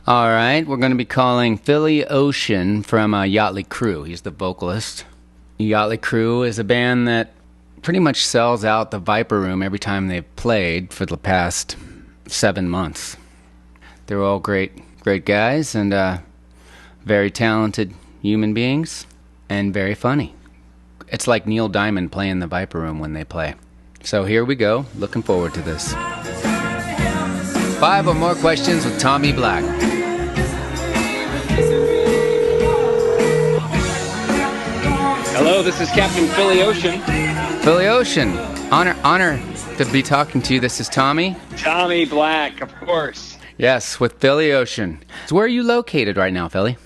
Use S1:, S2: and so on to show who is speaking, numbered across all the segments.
S1: All right, we're going to be calling Philly Ocean from Yachtley Crew. He's the vocalist. Yachtley Crew is a band that pretty much sells out the Viper Room every time they've played for the past 7 months. They're all great guys and very talented human beings and very funny. It's like Neil Diamond playing the Viper Room when they play. So here we go. Looking forward to this. 5 or more questions with Tommy Black.
S2: Hello, this is Captain Philly Ocean.
S1: Philly Ocean, honor to be talking to you. This is Tommy.
S2: Tommy Black, of course.
S1: Yes, with Philly Ocean. So where are you located right now, Philly?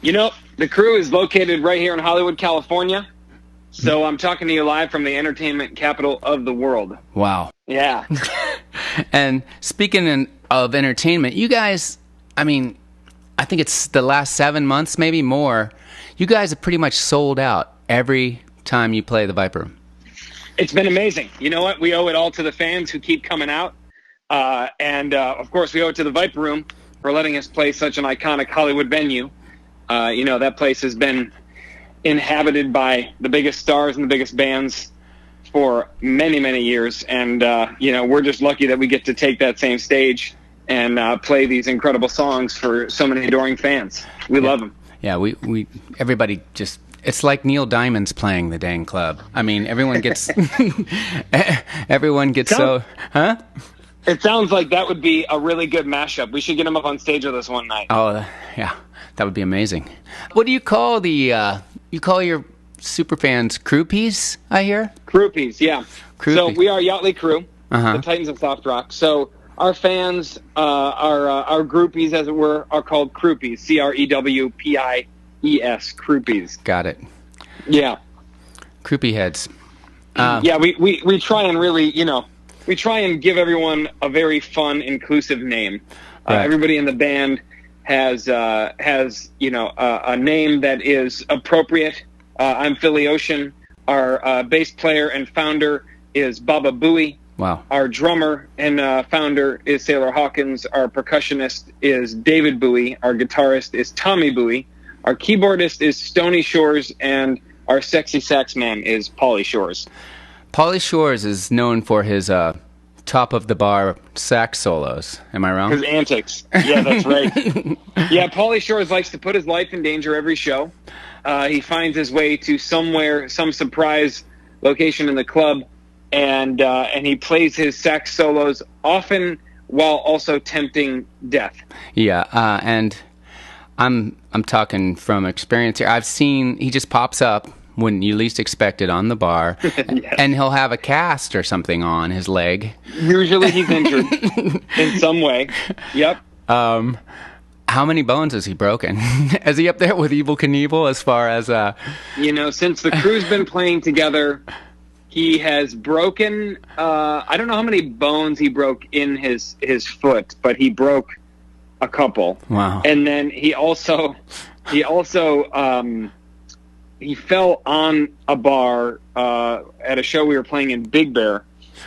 S2: You know, the crew is located right here in Hollywood, California. So I'm talking to you live from the entertainment capital of the world.
S1: Wow.
S2: Yeah.
S1: And speaking of entertainment, you guys, I mean, I think it's the last 7 months, maybe more. You guys have pretty much sold out every time you play the Viper.
S2: It's been amazing. You know what? We owe it all to the fans who keep coming out. And of course, we owe it to the Viper Room for letting us play such an iconic Hollywood venue. You know, that place has been inhabited by the biggest stars and the biggest bands for many, many years. And, you know, we're just lucky that we get to take that same stage and play these incredible songs for so many adoring fans. We love them.
S1: Yeah, everybody just, it's like Neil Diamond's playing the dang club. I mean, everyone gets, huh?
S2: It sounds like that would be a really good mashup. We should get him up on stage with us one night.
S1: Oh, yeah, that would be amazing. What do you call you call your super fans Crewpies, I hear?
S2: Crewpies, yeah.
S1: Crewpies.
S2: So we are Yachtley Crew,
S1: the
S2: Titans of Soft Rock. So our fans, our groupies, as it were, are called Crewpies. Crewpies, Crewpies.
S1: Got it.
S2: Yeah.
S1: Croupie heads.
S2: Yeah, we try and really, you know, we try and give everyone a very fun, inclusive name.
S1: Right.
S2: Everybody in the band has you know, a name that is appropriate. I'm Philly Ocean. Our bass player and founder is Baba Booey.
S1: Wow.
S2: Our drummer and founder is Sailor Hawkins. Our percussionist is David Bowie. Our guitarist is Tommy Bowie. Our keyboardist is Stony Shores, and our sexy sax man is Pauly Shores.
S1: Pauly Shores is known for his top-of-the-bar sax solos. Am I wrong?
S2: His antics. Yeah, that's right. Yeah, Pauly Shores likes to put his life in danger every show. He finds his way to some surprise location in the club, and he plays his sax solos often while also tempting death.
S1: Yeah, and I'm talking from experience here. I've seen he just pops up when you least expect it on the bar,
S2: Yes.
S1: and he'll have a cast or something on his leg.
S2: Usually he's injured in some way. Yep.
S1: How many bones has he broken? Is he up there with Evel Knievel as far as...
S2: You know, since the crew's been playing together, he has broken... I don't know how many bones he broke in his foot, but he broke a couple.
S1: Wow.
S2: And then he fell on a bar at a show we were playing in Big Bear,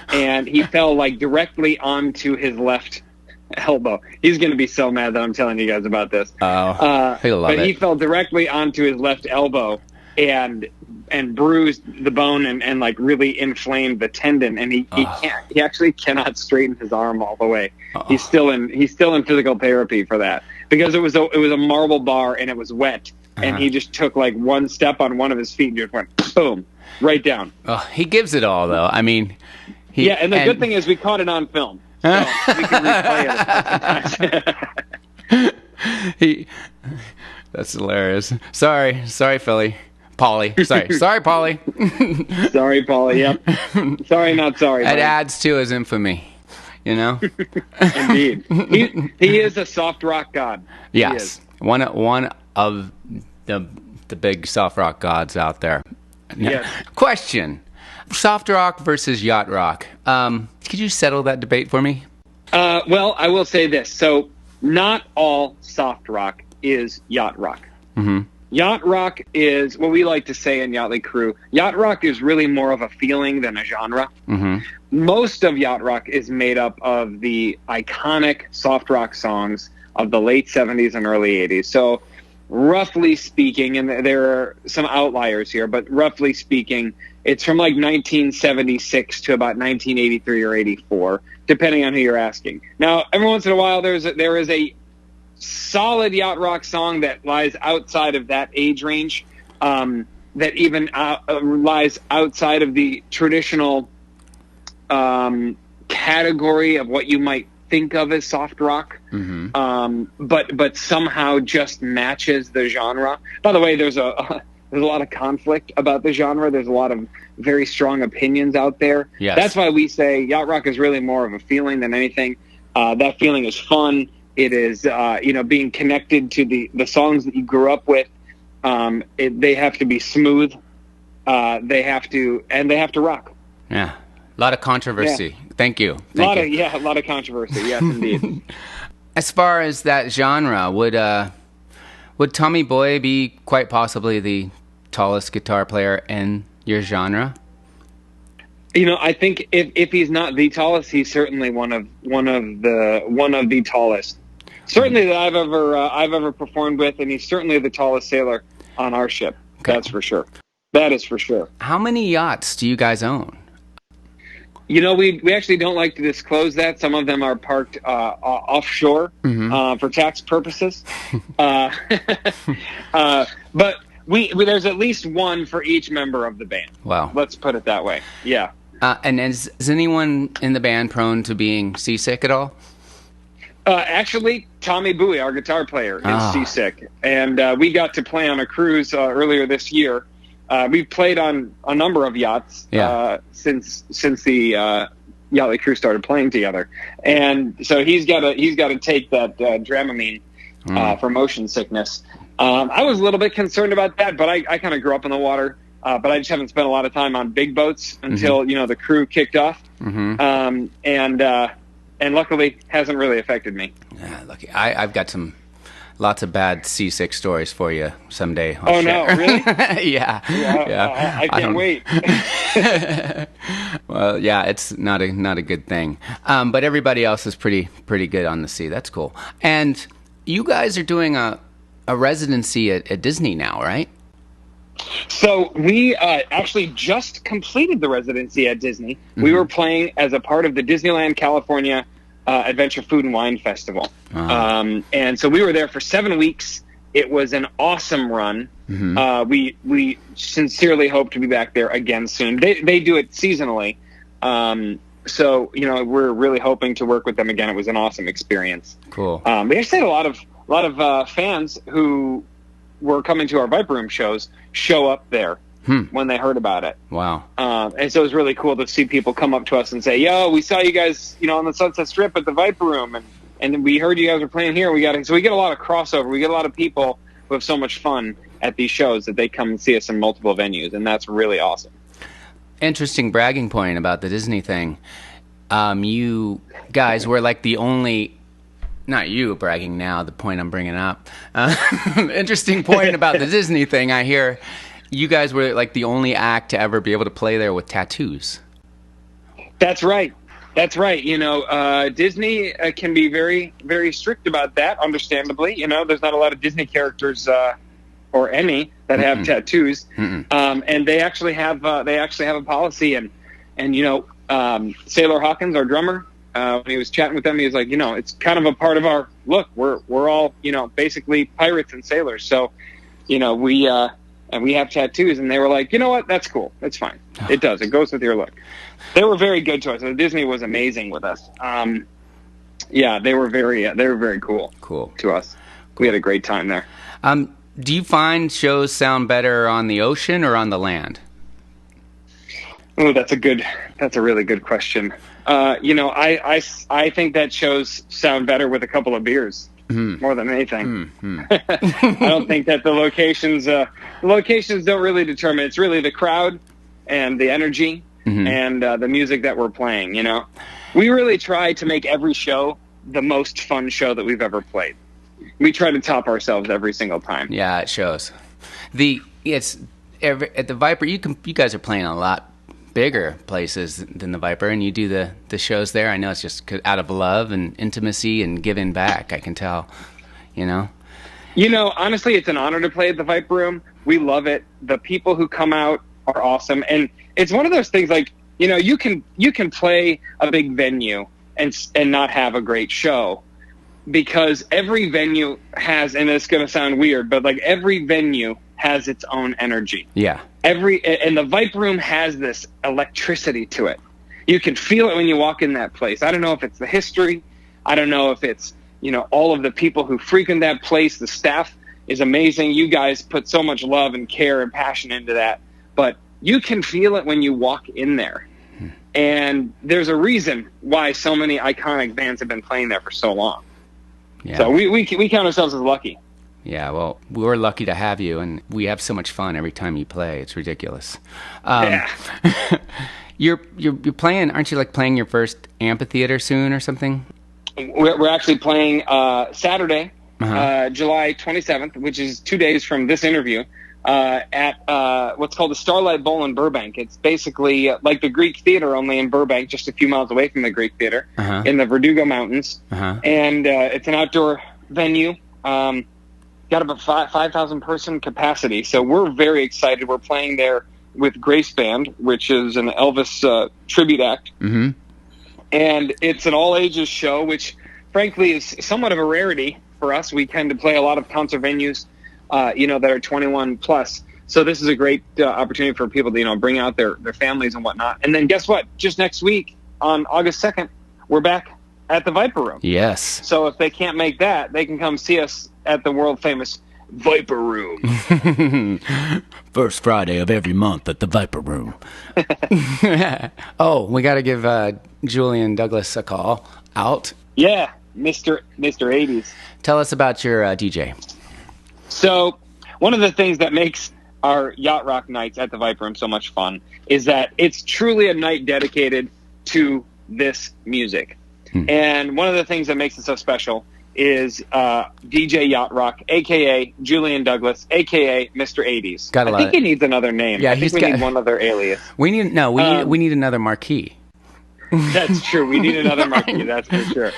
S2: and he fell like directly onto his left elbow. He's going to be so mad that I'm telling you guys about this.
S1: Oh, he'll love it.
S2: But he fell directly onto his left elbow and bruised the bone and like really inflamed the tendon, and he actually cannot straighten his arm all the way. He's still in physical therapy for that, because it was a marble bar and it was wet. And he just took like one step on one of his feet and just went boom, right down.
S1: Oh, he gives it all, though. I mean,
S2: and the good thing is we caught it on film, so we can replay it.
S1: That's hilarious. Sorry, Philly. Pauly. Sorry, Pauly.
S2: Sorry, Pauly. Yep. Sorry, not sorry.
S1: It adds to his infamy, you know.
S2: Indeed, he is a soft rock god.
S1: Yes, one of the big soft rock gods out there.
S2: Yes.
S1: Question: soft rock versus yacht rock. Could you settle that debate for me?
S2: Well, I will say this. So, not all soft rock is yacht rock.
S1: Mm-hmm.
S2: Yacht rock is what we like to say in Yachtley Crew. Yacht rock is really more of a feeling than a genre.
S1: Mm-hmm.
S2: Most of yacht rock is made up of the iconic soft rock songs of the late 70s and early 80s. So roughly speaking, and there are some outliers here, but roughly speaking, it's from like 1976 to about 1983 or 84, depending on who you're asking. Now, every once in a while, there is a solid yacht rock song that lies outside of that age range, that even lies outside of the traditional category of what you might think of as soft rock, but somehow just matches the genre. By the way, there's a lot of conflict about the genre. There's a lot of very strong opinions out there.
S1: Yes.
S2: That's why we say yacht rock is really more of a feeling than anything. That feeling is fun. It is, being connected to the songs that you grew up with. They have to be smooth. They have to rock.
S1: Yeah. A lot of controversy.
S2: Yeah.
S1: Thank you.
S2: A lot of controversy. Yes, indeed.
S1: As far as that genre, would Tommy Boy be quite possibly the tallest guitar player in your genre?
S2: I think if he's not the tallest, he's certainly one of the tallest. Certainly that I've ever performed with, and he's certainly the tallest sailor on our ship. Okay. That's for sure. That is for sure.
S1: How many yachts do you guys own?
S2: We actually don't like to disclose that. Some of them are parked offshore for tax purposes. But there's at least one for each member of the band. Wow. Let's put it that way. Yeah.
S1: And is anyone in the band prone to being seasick at all?
S2: Actually, Tommy Bowie, our guitar player, is seasick. And we got to play on a cruise earlier this year. We've played on a number of yachts since the Yachtley Crew started playing together, and so he's got to take that Dramamine for motion sickness. I was a little bit concerned about that, but I kind of grew up in the water, but I just haven't spent a lot of time on big boats until the crew kicked off, and luckily hasn't really affected me.
S1: Yeah, lucky. I've got lots of bad seasick stories for you someday.
S2: I'll share. No, really?
S1: Yeah.
S2: I can't wait.
S1: Well, yeah, it's not a good thing. But everybody else is pretty good on the sea. That's cool. And you guys are doing a residency at Disney now, right?
S2: So we actually just completed the residency at Disney. We were playing as a part of the Disneyland California Adventure Food and Wine Festival. And so we were there for 7 weeks. It was an awesome run. We sincerely hope to be back there again soon. They do it seasonally. So, we're really hoping to work with them again. It was an awesome experience.
S1: Cool.
S2: We actually had a lot of fans who were coming to our Viper Room shows show up there when they heard about it.
S1: Wow.
S2: And so it was really cool to see people come up to us and say, yo, we saw you guys, on the Sunset Strip at the Viper Room, and we heard you guys were playing here. So we get a lot of crossover. We get a lot of people who have so much fun at these shows that they come and see us in multiple venues, and that's really awesome.
S1: Interesting bragging point about the Disney thing. You guys were like the only... Not you bragging now, the point I'm bringing up. Interesting point about the Disney thing. I hear you guys were like the only act to ever be able to play there with tattoos.
S2: That's right. Disney can be very, very strict about that, understandably. There's not a lot of Disney characters or any that have tattoos. And they actually have a policy. And Sailor Hawkins, our drummer, when he was chatting with them, he was like, it's kind of a part of our look. We're all, basically pirates and sailors. So, we have tattoos, and they were like, you know what? That's cool. That's fine. It does. It goes with your look. They were very good to us. Disney was amazing with us. They were very cool to us. Cool. We had a great time there.
S1: Do you find shows sound better on the ocean or on the land?
S2: Oh, that's a really good question. I think that shows sound better with a couple of beers more than anything. I don't think that the locations don't really determine. It's really the crowd and the energy and the music that we're playing. We really try to make every show the most fun show that we've ever played. We try to top ourselves every single time.
S1: Yeah, it shows. At the Viper, you guys are playing a lot bigger places than the Viper, and you do the shows there. I know it's just out of love and intimacy and giving back. I can tell, you know.
S2: You know, honestly, it's an honor to play at the Viper Room. We love it. The people who come out are awesome, and it's one of those things like, you know, you can play a big venue and not have a great show, because every venue has, and it's going to sound weird, but like every venue has its own energy.
S1: Yeah.
S2: And the Viper Room has this electricity to it. You can feel it when you walk in that place. I don't know if it's the history. I don't know if it's, you know, all of the people who frequent that place. The staff is amazing. You guys put so much love and care and passion into that. But you can feel it when you walk in there. And there's a reason why so many iconic bands have been playing there for so long. Yeah. So we count ourselves as lucky.
S1: Yeah, well, we're lucky to have you, and we have so much fun every time you play. It's ridiculous.
S2: Yeah.
S1: You're playing, aren't you, like playing your first amphitheater soon or something?
S2: We're actually playing Saturday, July 27th, which is 2 days from this interview, at what's called the Starlight Bowl in Burbank. It's basically like the Greek Theater, only in Burbank, just a few miles away from the Greek Theater, in the Verdugo Mountains. And it's an outdoor venue. Got about 5,000 person capacity. So we're very excited. We're playing there with Grace Band, which is an Elvis tribute act. Mm-hmm. And it's an all-ages show, which, frankly, is somewhat of a rarity for us. We tend to play a lot of concert venues, you know, that are 21 plus. So this is a great opportunity for people to, you know, bring out their families and whatnot. And then guess what? Just next week, on August 2nd, we're back at the Viper Room.
S1: Yes.
S2: So if they can't make that, they can come see us at the world-famous Viper Room.
S1: First Friday of every month at the Viper Room. Oh, we got to give Julian Douglas a call out.
S2: Yeah, Mr. 80s.
S1: Tell us about your DJ.
S2: So one of the things that makes our Yacht Rock nights at the Viper Room so much fun is that it's truly a night dedicated to this music. And one of the things that makes it so special is DJ Yacht Rock, a.k.a. Julian Douglas, a.k.a. Mr. 80s. I think he needs another name. Yeah, I think we need one other alias.
S1: We need another marquee.
S2: That's true. We need another marquee. That's for sure.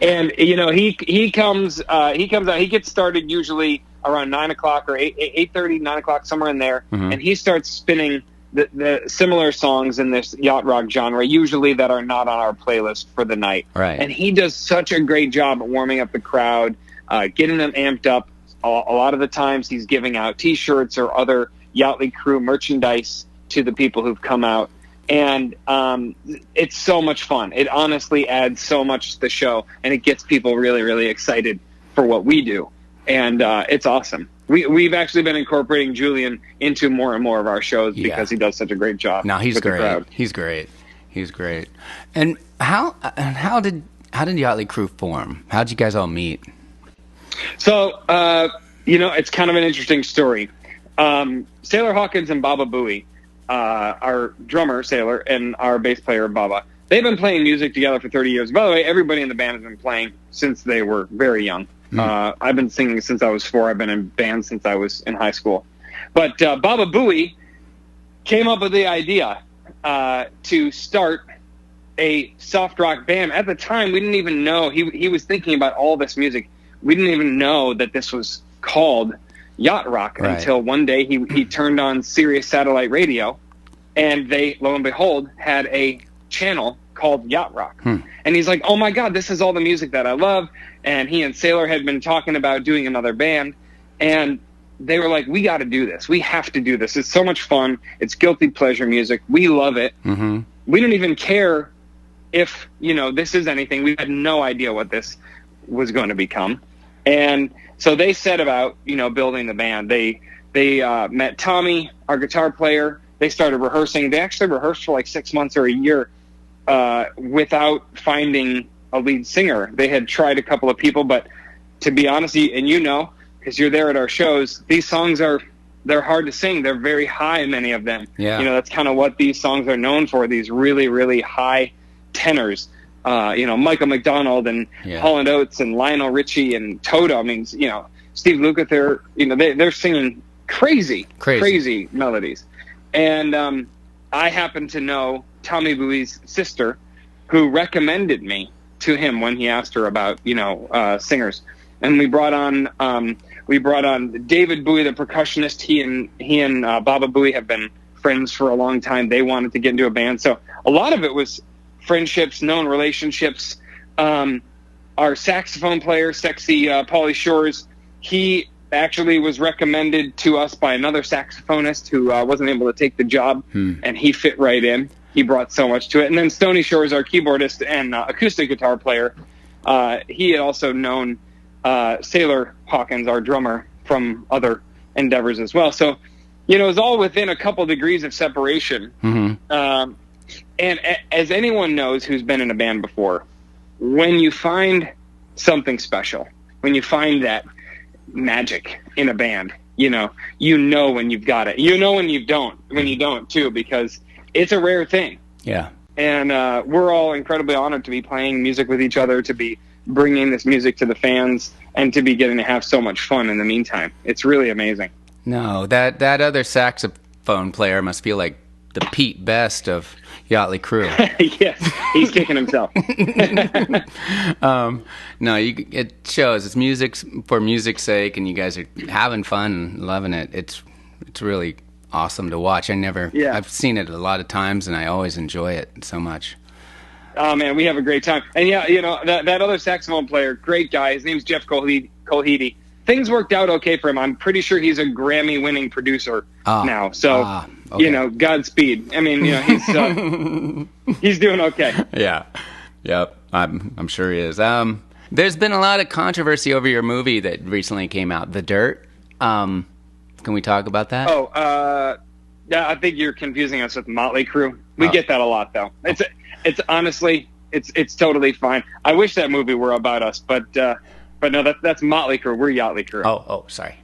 S2: And you know, he comes out. He gets started usually around 9 o'clock or 8:30, 9 o'clock, somewhere in there, and he starts spinning the similar songs in this yacht rock genre, usually that are not on our playlist for the night.
S1: Right.
S2: And he does such a great job at warming up the crowd, getting them amped up. A lot of the times he's giving out T-shirts or other Yachtley Crew merchandise to the people who've come out. And it's so much fun. It honestly adds so much to the show, and it gets people really, really excited for what we do. And it's awesome. We've actually been incorporating Julian into more and more of our shows because he does such a great job.
S1: No, he's great. He's great. And how did Yachtley Crew form? How did you guys all meet?
S2: So you know, it's kind of an interesting story. Sailor Hawkins and Baba Booey, our drummer Sailor and our bass player Baba, they've been playing music together for 30 years. By the way, everybody in the band has been playing since they were very young. I've been singing since I was 4. I've been in bands since I was in high school. But Baba Booey came up with the idea to start a soft rock band. At the time, we didn't even know. He was thinking about all this music. We didn't even know that this was called yacht rock until one day he turned on Sirius satellite radio, and they, lo and behold, had a channel called Yacht Rock. And he's like, oh my God, this is all the music that I love. And he and Sailor had been talking about doing another band, and they were like, we got to do this. We have to do this. It's so much fun. It's guilty pleasure music. We love it. We don't even care if, you know, this is anything. We had no idea what this was going to become. And so they set about, you know, building the band. They met Tommy, our guitar player. They started rehearsing. They actually rehearsed for like 6 months or a year without finding a lead singer. They had tried a couple of people, but to be honest, and you know, because you're there at our shows, these songs they're hard to sing. They're very high, many of them. Yeah. You know, that's kind of what these songs are known for, these really, really high tenors. You know, Michael McDonald and Holland Oates and Lionel Richie and Toto. I mean, you know, Steve Lukather, you know, they're singing crazy melodies. And I happen to know Tommy Bowie's sister, who recommended me to him when he asked her about, singers. And we brought on David Bowie, the percussionist. He and Baba Booey have been friends for a long time. They wanted to get into a band. So a lot of it was friendships, known relationships. Our saxophone player, sexy Pauly Shores, he actually was recommended to us by another saxophonist who wasn't able to take the job, and he fit right in. He brought so much to it. And then Stony Shores, our keyboardist and acoustic guitar player, he had also known Sailor Hawkins, our drummer, from other endeavors as well. So, it was all within a couple degrees of separation. And as anyone knows who's been in a band before, when you find something special, when you find that magic in a band, when you've got it. When you don't too, because it's a rare thing.
S1: Yeah.
S2: And we're all incredibly honored to be playing music with each other, to be bringing this music to the fans, and to be getting to have so much fun in the meantime. It's really amazing.
S1: No, that other saxophone player must feel like the Pete Best of Yachtley Crew.
S2: Yes, he's kicking himself.
S1: No, it shows. It's music for music's sake, and you guys are having fun and loving it. It's really awesome to watch. I've seen it a lot of times, and I always enjoy it so much.
S2: Oh man, we have a great time. And that other saxophone player, great guy. His name's Jeff Colheedy. Things worked out okay for him. I'm pretty sure he's a Grammy-winning producer now. So, okay. Godspeed. I mean, he's doing okay.
S1: Yeah. Yep. I'm sure he is. There's been a lot of controversy over your movie that recently came out, The Dirt. Can we talk about that?
S2: Yeah, I think you're confusing us with Motley Crue. We get that a lot, though. It's honestly, it's totally fine. I wish that movie were about us, but no, that's Motley Crue. We're Yachtley Crew.
S1: Oh, sorry.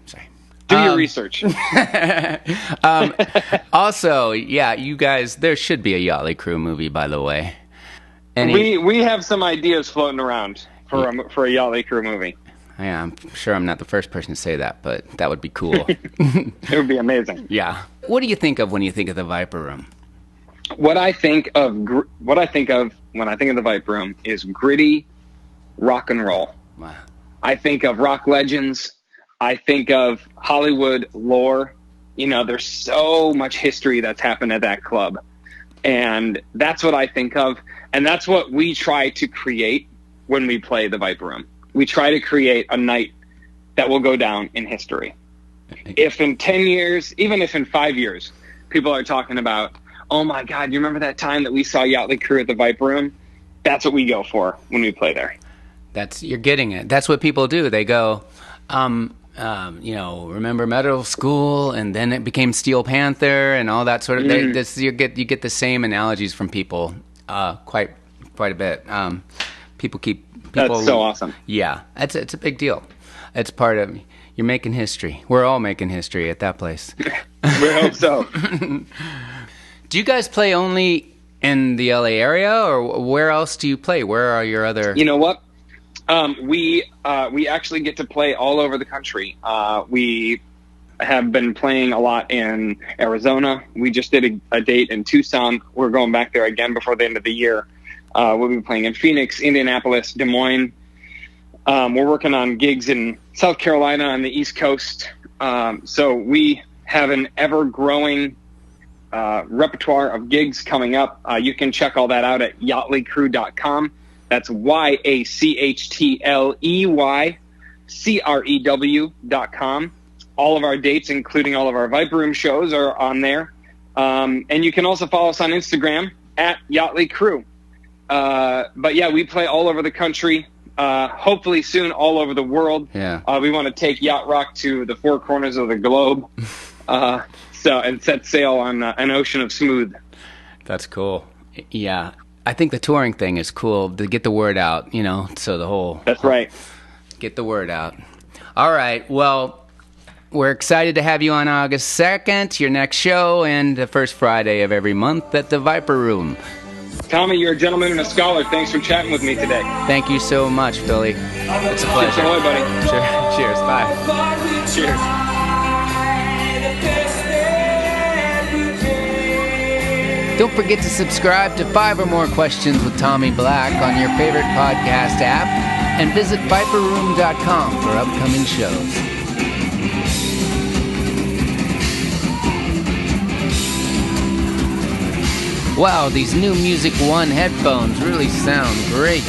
S2: Do your research.
S1: Also, yeah, you guys, there should be a Yachtley Crew movie, by the way.
S2: We have some ideas floating around for a Yachtley Crew movie.
S1: Yeah, I'm sure I'm not the first person to say that, but that would be cool.
S2: It would be amazing.
S1: Yeah. What do you think of when you think of the Viper Room?
S2: What I think of when I think of the Viper Room is gritty rock and roll.
S1: Wow.
S2: I think of rock legends. I think of Hollywood lore. There's so much history that's happened at that club. And that's what I think of. And that's what we try to create when we play the Viper Room. We try to create a night that will go down in history. If in 10 years, even if in 5 years, people are talking about, oh my God, you remember that time that we saw Yachtley Crew at the Viper Room? That's what we go for when we play there.
S1: You're getting it. That's what people do. They go, remember middle school, and then it became Steel Panther and all that sort of. You get the same analogies from people quite a bit. That's
S2: so awesome.
S1: Yeah, it's a big deal. It's part of you're making history. We're all making history at that place.
S2: We hope so.
S1: Do you guys play only in the LA area, or where else do you play? Where are your other?
S2: You know what? We actually get to play all over the country. We have been playing a lot in Arizona. We just did a date in Tucson. We're going back there again before the end of the year. We'll be playing in Phoenix, Indianapolis, Des Moines. We're working on gigs in South Carolina on the East Coast. So we have an ever-growing repertoire of gigs coming up. You can check all that out at yachtleycrew.com. That's YACHTLEYCREW.com. All of our dates, including all of our Viper Room shows, are on there. And you can also follow us on Instagram at Yachtley Crew. But yeah, we play all over the country. Hopefully soon all over the world.
S1: Yeah.
S2: We want to take yacht rock to the four corners of the globe. And set sail on an ocean of smooth.
S1: That's cool. Yeah. I think the touring thing is cool to get the word out, so the whole...
S2: That's right.
S1: Get the word out. All right. Well, we're excited to have you on August 2nd, your next show, and the first Friday of every month at the Viper Room.
S2: Tommy, you're a gentleman and a scholar. Thanks for chatting with me today.
S1: Thank you so much, Philly. It's a pleasure.
S2: Ahoy, buddy.
S1: Cheers. Bye.
S2: Cheers.
S1: Don't forget to subscribe to 5 or More Questions with Tommy Black on your favorite podcast app, and visit viperroom.com for upcoming shows. Wow, these new Music One headphones really sound great.